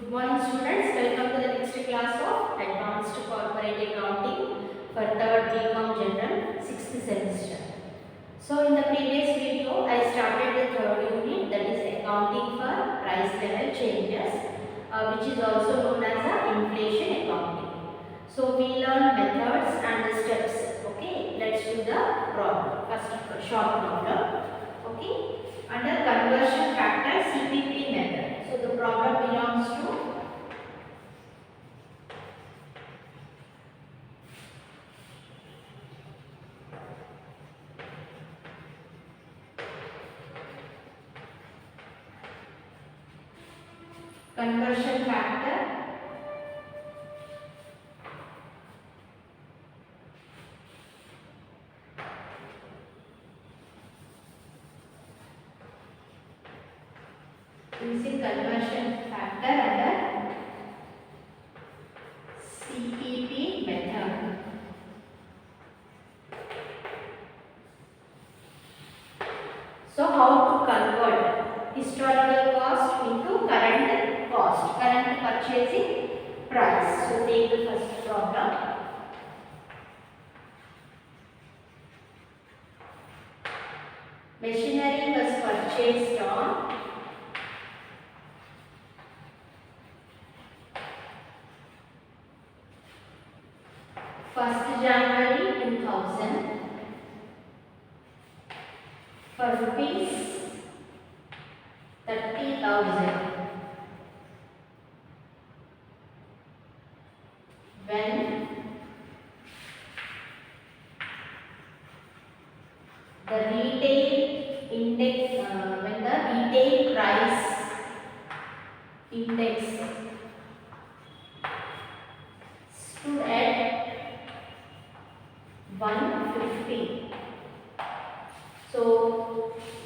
Good morning students, welcome to the next class of Advanced Corporate Accounting for 3rd BCom General 6th semester. So in the previous video I started the 3rd unit, that is accounting for price level changes, which is also known as inflation accounting. So we learn methods and the steps. Okay, let's do the problem. First short problem. Okay, under conversion factor CPP method. So the problem belongs to conversion factor using conversion factor under CPP method. So how to convert historical cost into current cost, current purchasing price. So take the first problem. Machinery was purchased on January 2000 for rupees 30,000 when the retail index when the retail price index stood at 150. So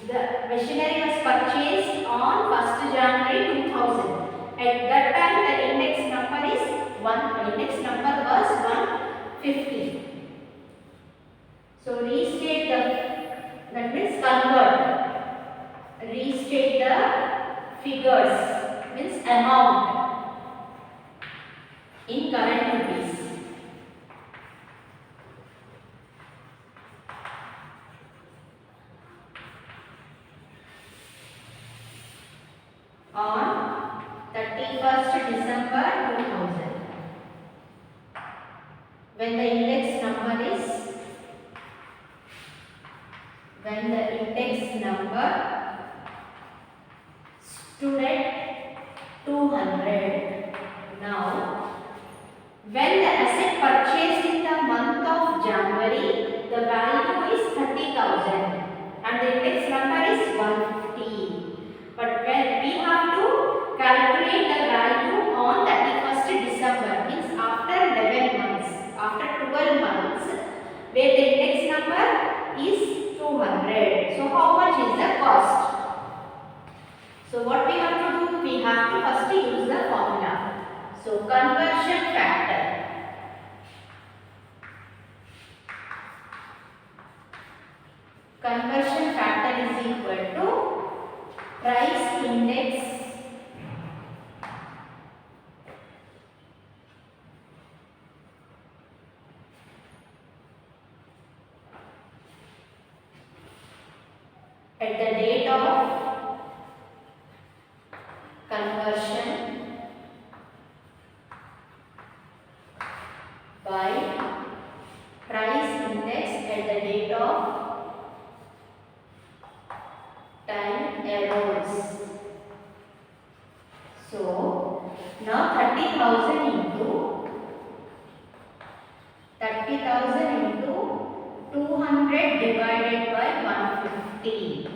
the machinery was purchased on 1st January 2000. At that time the index number was 150. So restate that means restate the figures, means amount in current rupees. On 31st December 2000, when the index number stood at 200. Now, when the asset purchased in the month of January, the value is 30,000 and the index number is 150. But when we have to calculate the value on 31st December, means after 11 months, after 12 months, where the index number is 200. So how much is the cost? So what we have to do? We have to first use the formula. So conversion factor. Conversion factor is equal to price index at the date of conversion by price index at the date of time arose. So now 30,000 into 200 divided by 150.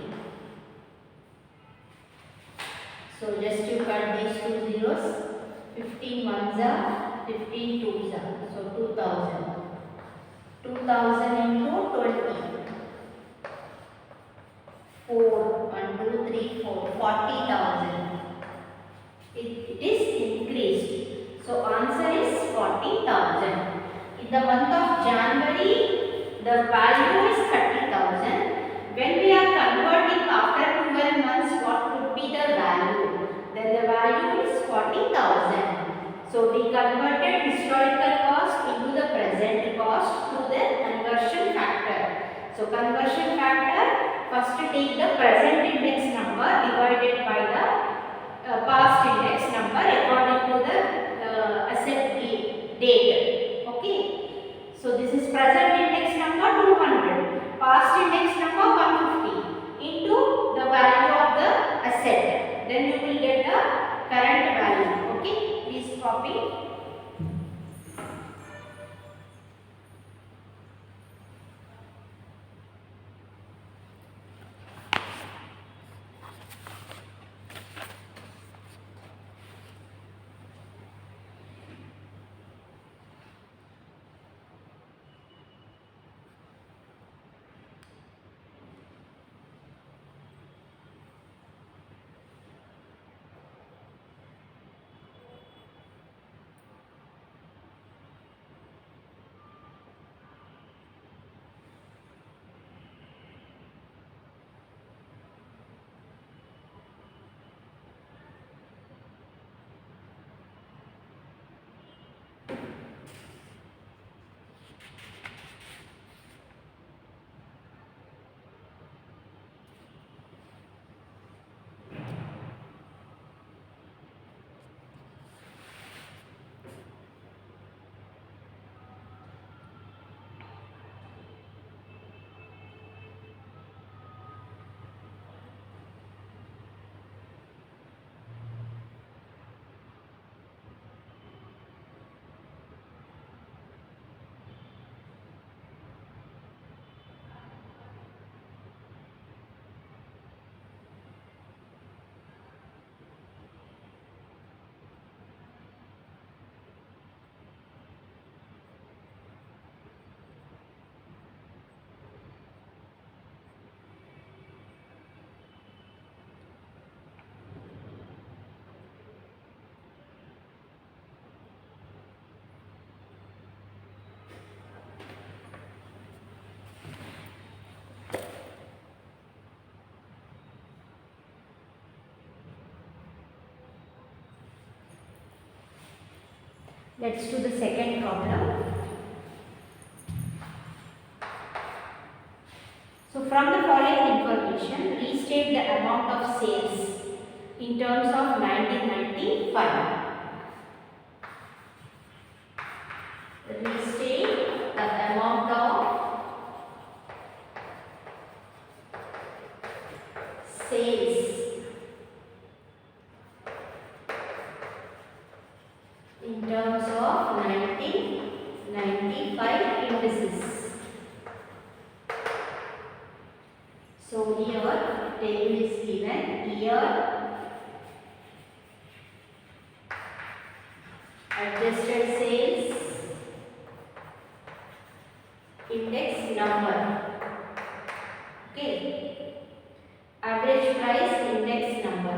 So just you cut these two zeros. 15 ones are 15 twos are. So 2000. 2000 into 20. 4, 1, 2, 3, 4, 40,000. It is increased. So answer is 40,000. In the month of January, the value is 30,000. When we are converting after 12 months, what would be the value? Then the value is 40,000. converted historical cost into the present cost through the conversion factor. So conversion factor, first take the present index number divided by the past index number according to the asset date. Okay. So this is present index number 200, past index number 150 into the value of the asset. Then you will get the current value. Okay. Please copy. Let's do the second problem. So from the following information, restate the amount of sales in terms of 1995. Restate the amount of sales in terms of 1995 indices. So here table is given year, adjusted sales, index number. Okay. Average price, index number.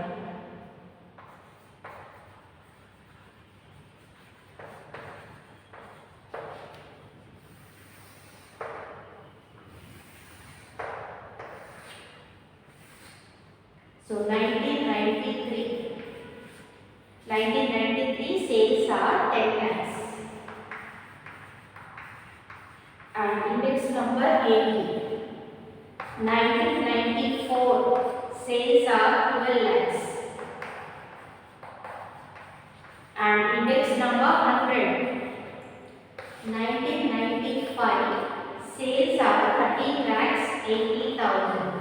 So 1993 sales are 10 lakhs and index number 80. 1994 sales are 12 lakhs and index number 100. 1995 sales are 13 lakhs 80,000.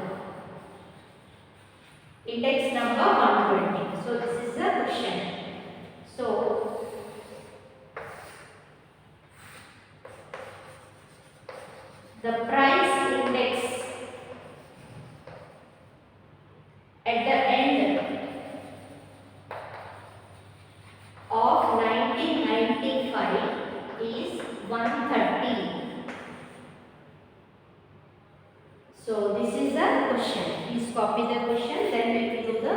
Index number 120. So this is the question. So the price index at the end of 1995 is 130. So this is the question. Please copy the question, then we will do the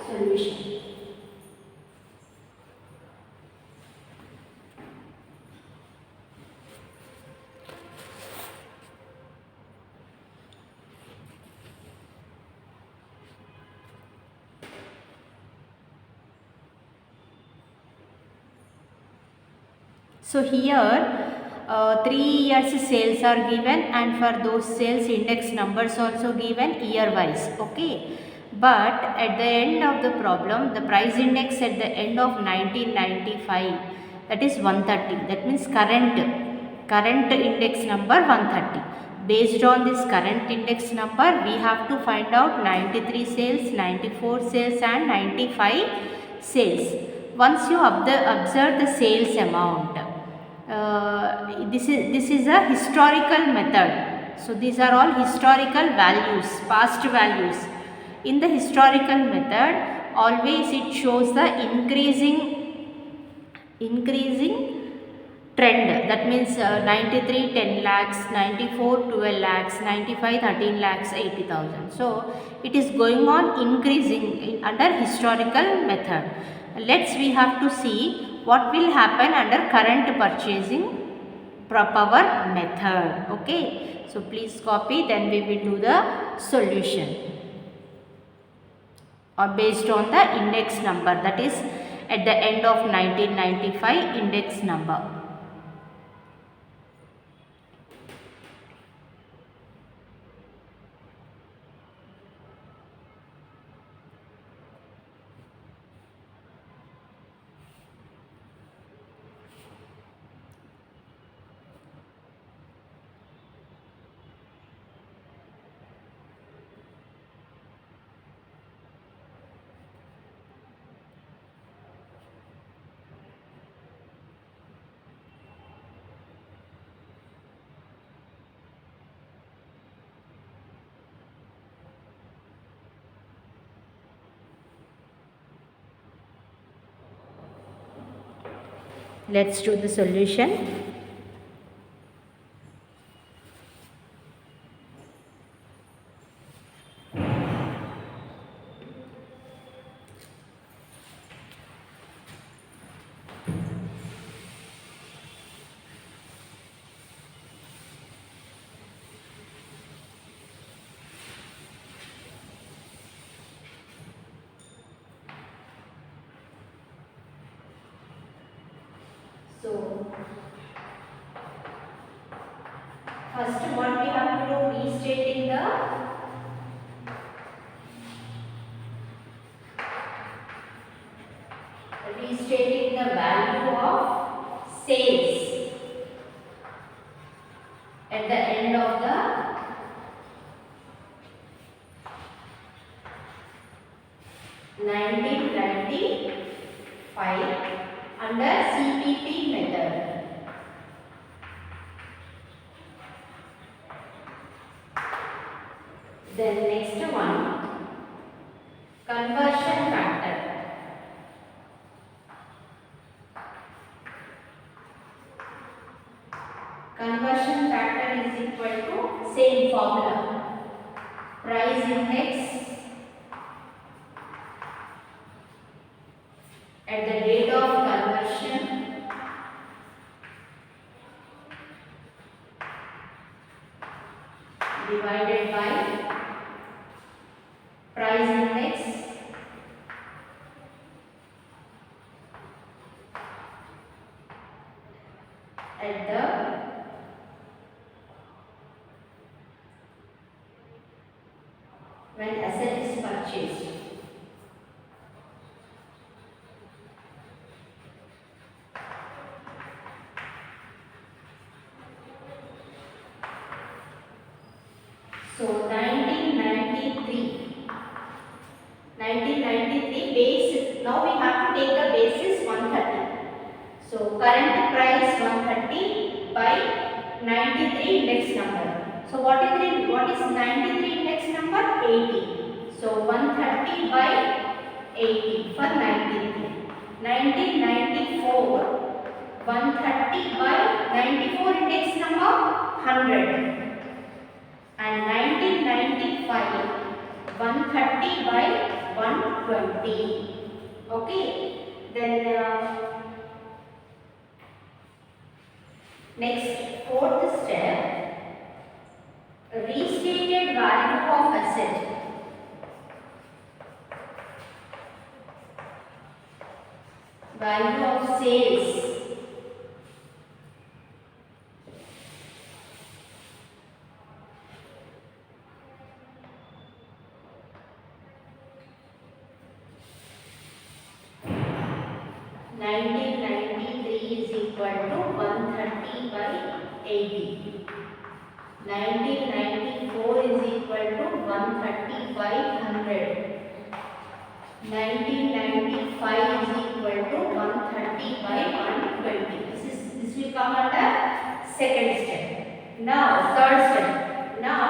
solution. So here 3 years sales are given, and for those sales index numbers also given year wise. Okay, but at the end of the problem, the price index at the end of 1995, that is 130. That means current index number 130. Based on this current index number, we have to find out 93 sales, 94 sales and 95 sales. Once you observe the sales amount, this is a historical method. So these are all historical values, past values. In the historical method, always it shows the increasing trend. That means 93 10 lakhs, 94 12 lakhs, 95 13 lakhs 80,000. So it is going on increasing under historical method. Let's we have to see what will happen under current purchasing power method. Okay, so please copy, then we will do the solution based on the index number, that is at the end of 1995 index number. Let's do the solution. So first what we have to do, restating the value of sales at the end of the 1995 under CPP method. Then next one, conversion factor. Conversion factor is equal to same formula, price index at the date of conversion divided by price index at the when asset is purchased. So 1993 base, now we have to take the basis 130. So current price 130 by 93 index number. So what is 93 index number? 80. So 130 by 80 for 93. 1994, 130 by 94 index number 100. And 1995, 130 by 120. Okay. Then next, fourth step, restated value of asset. Value of sales equal to 130 by 80. 1994 is equal to 130 by 100. 1995 is equal to 130 by 120. This will come under second step. Now third step. Now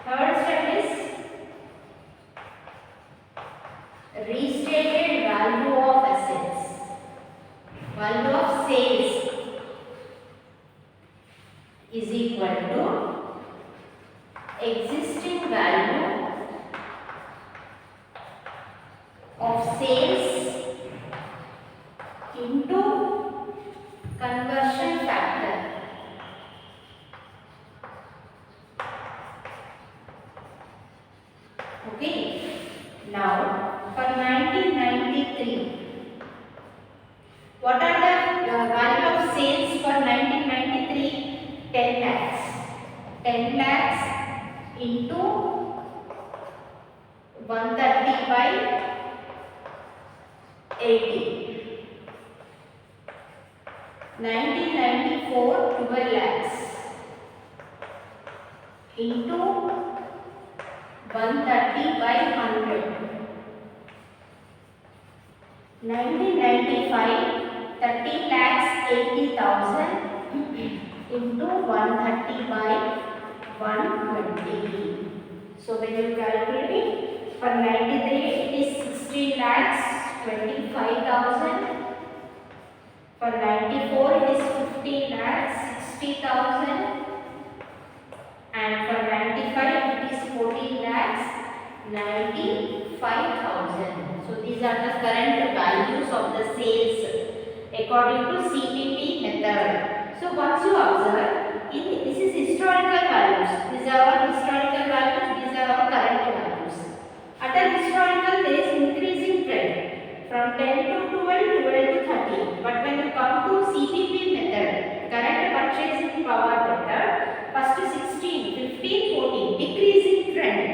third step is restated value of assets. Value of sales is equal to existing value of sales into conversion factor. Okay. Now for 1993, what are the value of sales for 1993? 10 lakhs. 10 lakhs into 130 by 80. 1994, 12 lakhs into 130 by 100. 1995, 30 lakhs 80,000 into 130 by 120. So when you calculate for 93, it is 16 lakhs 25,000. For 94, it is 15 lakhs 60,000. And for 95, it is 14 lakhs 95,000. So these are the current values of the sales according to CPP method. So once you observe, this is historical values. These are all historical values. These are all current values. At a historical, there is increasing trend from 10 to 12, 12 to 13. But when you come to CPP method, current purchasing power method, first 16, 15, 14, decreasing trend.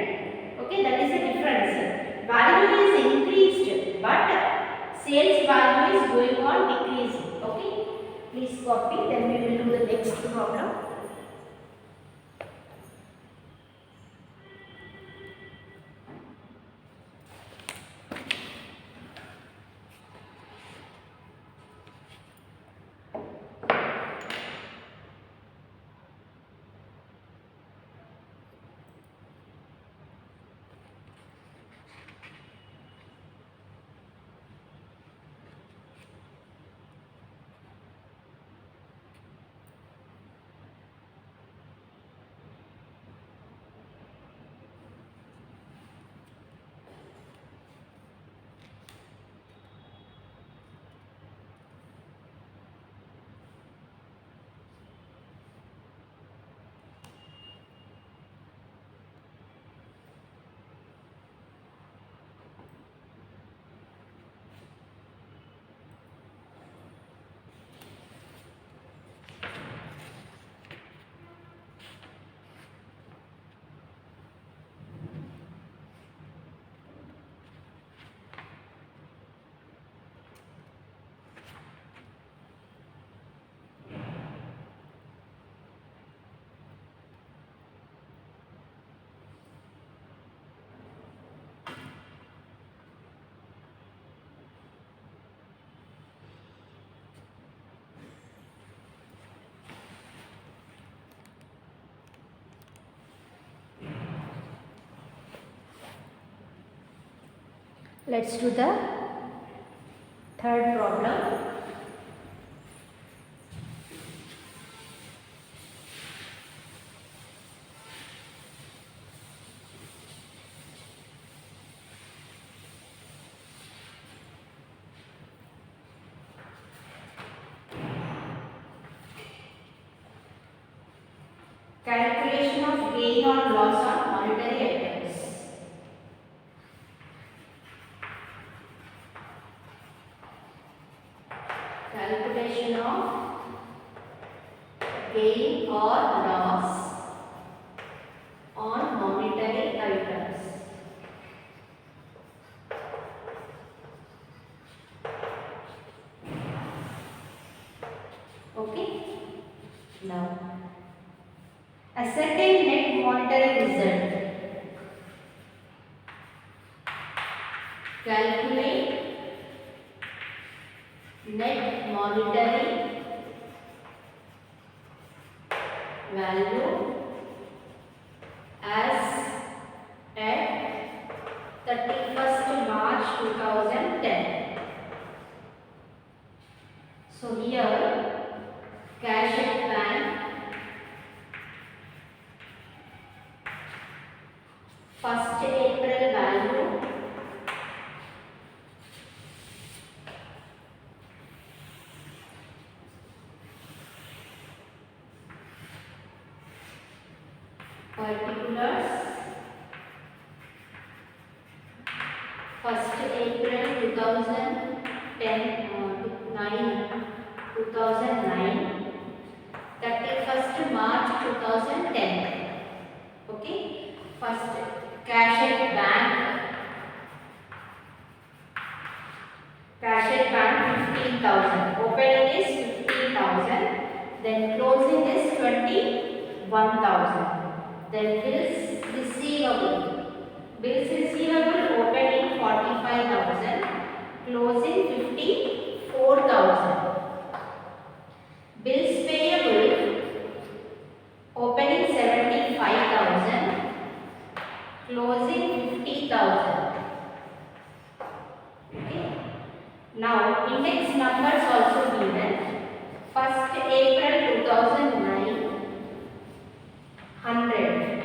Okay, that is the difference. Value is increased, but sales value is going on decreasing. Okay, please copy, then we will do the next problem. Let's do the third problem. Calculation of gain or loss on monetary items. Calculation of gain or loss on monetary items. ascertain net monetary result. Calculate net monetary value as at 31st March 2010. So here cash at bank, 1st April value, particulars, 1st April 2009, 31st March 2010. Okay, first cash at bank, 15,000. Opening is 15,000. Then closing is 21,000. Then bills receivable. Bills receivable opening 45,000. Closing 54,000. Bills payable opening 75,000. Closing 50,000. Okay. Now index numbers also given. 1st April 2009, 100.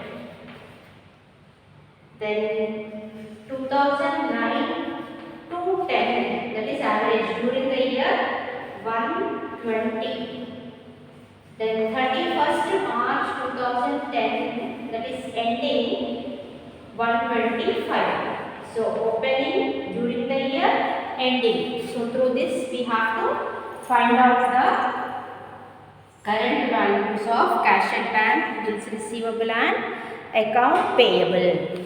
Then 2009 to 10, that is average during the year, 120. Then 31st March 2010, that is ending, 125. So opening during the year, ending. So through this we have to find out the current values of cash at bank, bills receivable and account payable.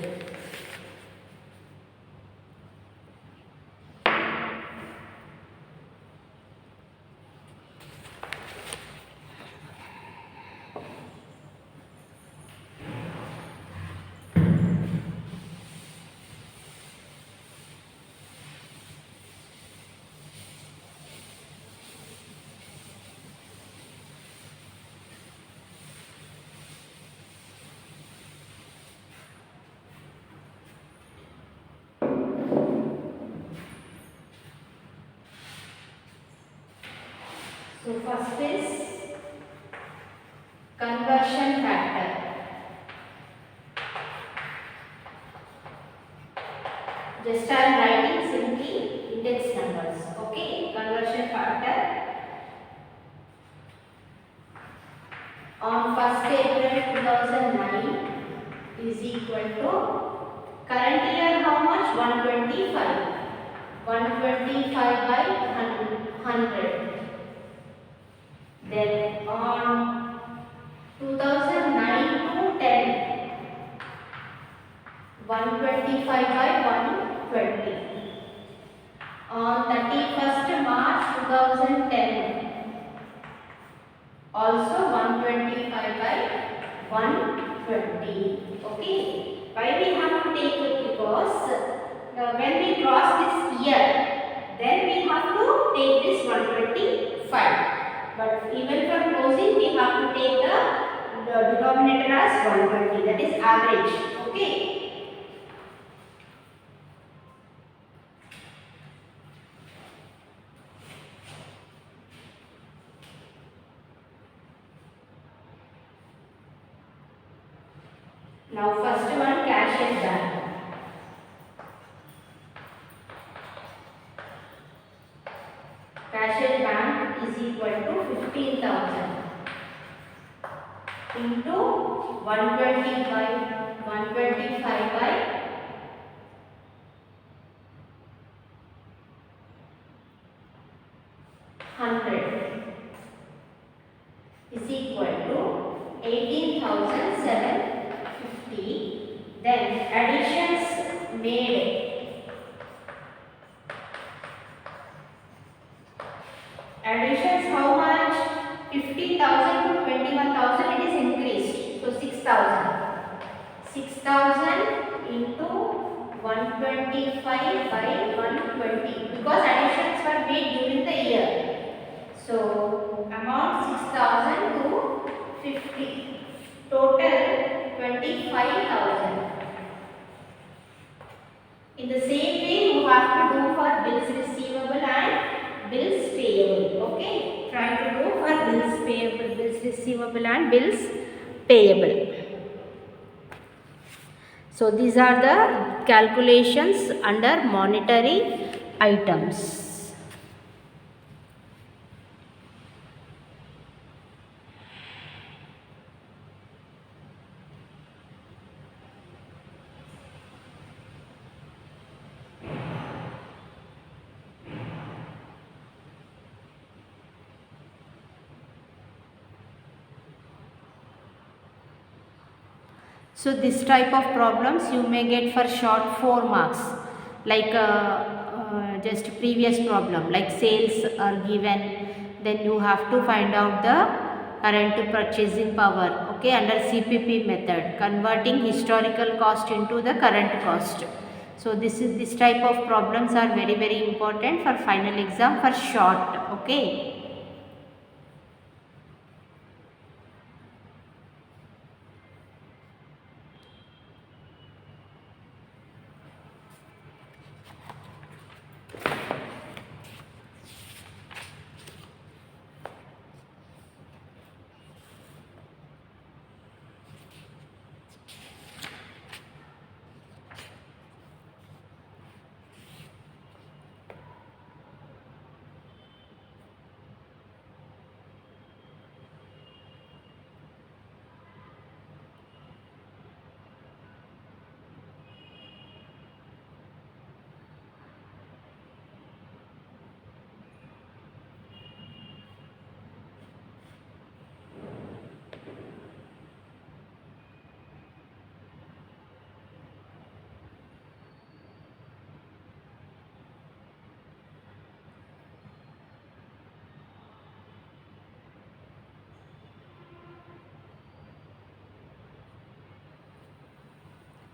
So first is conversion factor. Just I am writing simply index numbers. Okay, conversion factor on 1st April 2009 is equal to current year how much? 125. 125 by 100. Then on 2009 to 10, 125 by 120. On 31st March 2010, also 125 by 120. Okay. Why we have to take it? Because when we cross this year, then we have to take this 125. But even for closing, we have to take the denominator as 120. That is average. Okay. Now first one, cash at bank. Cash at bank is equal to 15,000 into 125 by 100 is equal to 18,750. Then additions made. Additions how much? 50,000 to 21,000 it is increased. So 60,000 6,000 into 125 by 120 because additions were made during the year. So amount 6,000 to 50. Total 25,000. In the same way you have to do for bills receivable and bills payable. Okay. Try to do for bills payable, bills receivable and bills payable. So these are the calculations under monetary items. So this type of problems you may get for short 4 marks, like just previous problem, like sales are given, then you have to find out the current purchasing power, okay, under CPP method, converting historical cost into the current cost. So this type of problems are very important for final exam for short, okay.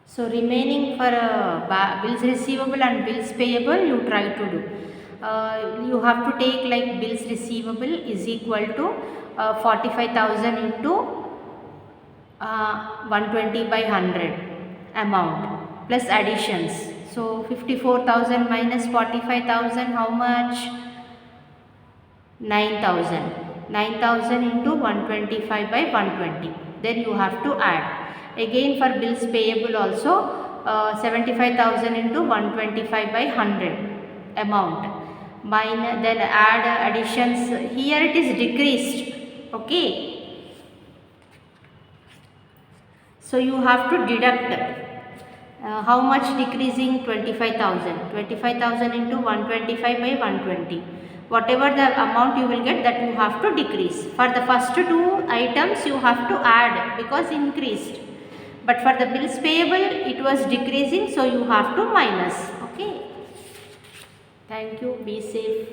So remaining for bills receivable and bills payable you try to do. You have to take like bills receivable is equal to 45,000 into 120 by 100 amount plus additions. So 54,000 minus 45,000 how much? 9,000. 9,000 into 125 by 120. Then you have to add. Again for bills payable also 75,000 into 125 by 100 amount. Then add additions. Here it is decreased. Okay. So you have to deduct. How much decreasing? 25,000. 25,000 into 125 by 120. Whatever the amount you will get, that you have to decrease. For the first two items you have to add because increased. But for the bills payable it was decreasing, so you have to minus. Okay. Thank you. Be safe.